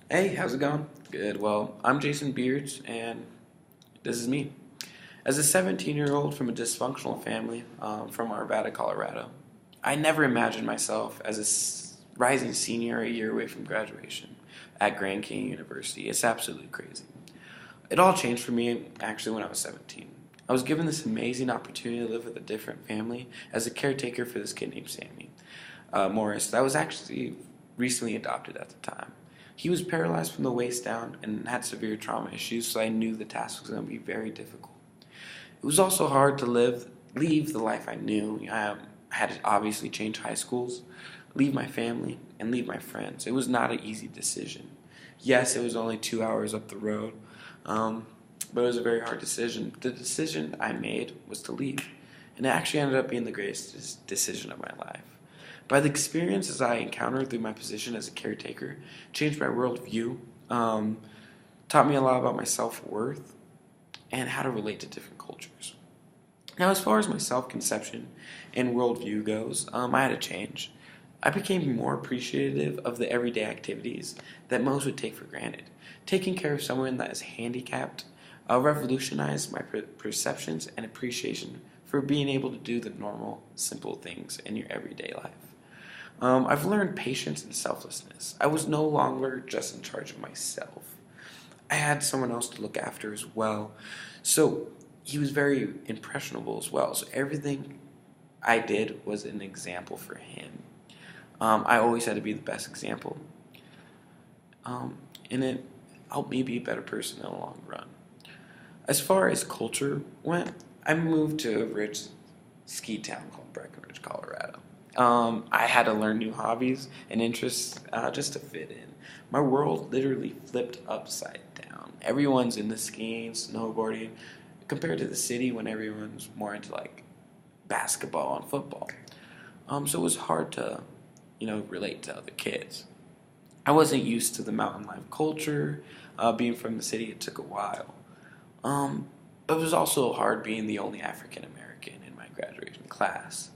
Hey, how's it going? Good. Well, I'm Jason Beards, and this is me. As a 17-year-old from a dysfunctional family from Arvada, Colorado, I never imagined myself as a rising senior a year away from graduation at Grand Canyon University. It's absolutely crazy. It all changed for me actually when I was 17. I was given this amazing opportunity to live with a different family as a caretaker for this kid named Sammy Morris that was actually recently adopted at the time. He was paralyzed from the waist down and had severe trauma issues, so I knew the task was going to be very difficult. It was also hard to leave the life I knew. I had to obviously change high schools, leave my family, and leave my friends. It was not an easy decision. Yes, it was only 2 hours up the road, but it was a very hard decision. The decision I made was to leave, and it actually ended up being the greatest decision of my life. By the experiences I encountered through my position as a caretaker, changed my worldview, taught me a lot about my self-worth, and how to relate to different cultures. Now, as far as my self-conception and worldview goes, I had a change. I became more appreciative of the everyday activities that most would take for granted. Taking care of someone that is handicapped revolutionized my perceptions and appreciation for being able to do the normal, simple things in your everyday life. I've learned patience and selflessness. I was no longer just in charge of myself. I had someone else to look after as well. So he was very impressionable as well. So everything I did was an example for him. I always had to be the best example. And it helped me be a better person in the long run. As far as culture went, I moved to a rich ski town called Breckenridge, Colorado. I had to learn new hobbies and interests just to fit in. My world literally flipped upside down. Everyone's into skiing, snowboarding, compared to the city when everyone's more into like basketball and football. So it was hard to, relate to other kids. I wasn't used to the mountain life culture. Being from the city, it took a while. It was also hard being the only African American in my graduation class.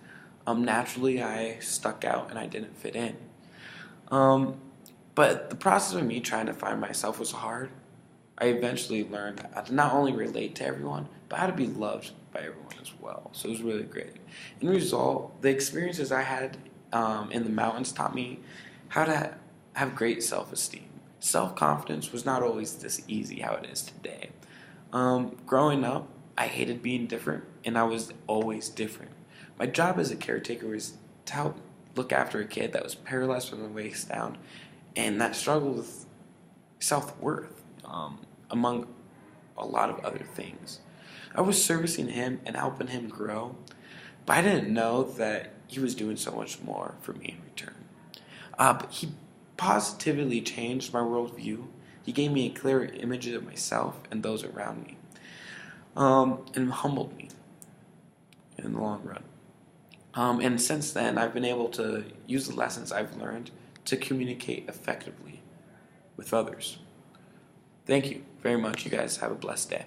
Naturally, I stuck out and I didn't fit in. But the process of me trying to find myself was hard. I eventually learned how to not only relate to everyone, but how to be loved by everyone as well. So it was really great. In result, the experiences I had in the mountains taught me how to have great self-esteem. Self-confidence was not always this easy how it is today. Growing up, I hated being different, and I was always different. My job as a caretaker was to help look after a kid that was paralyzed from the waist down, and that struggled with self-worth, among a lot of other things. I was servicing him and helping him grow, but I didn't know that he was doing so much more for me in return. But he positively changed my worldview. He gave me a clearer image of myself and those around me, and humbled me in the long run. And since then, I've been able to use the lessons I've learned to communicate effectively with others. Thank you very much. You guys have a blessed day.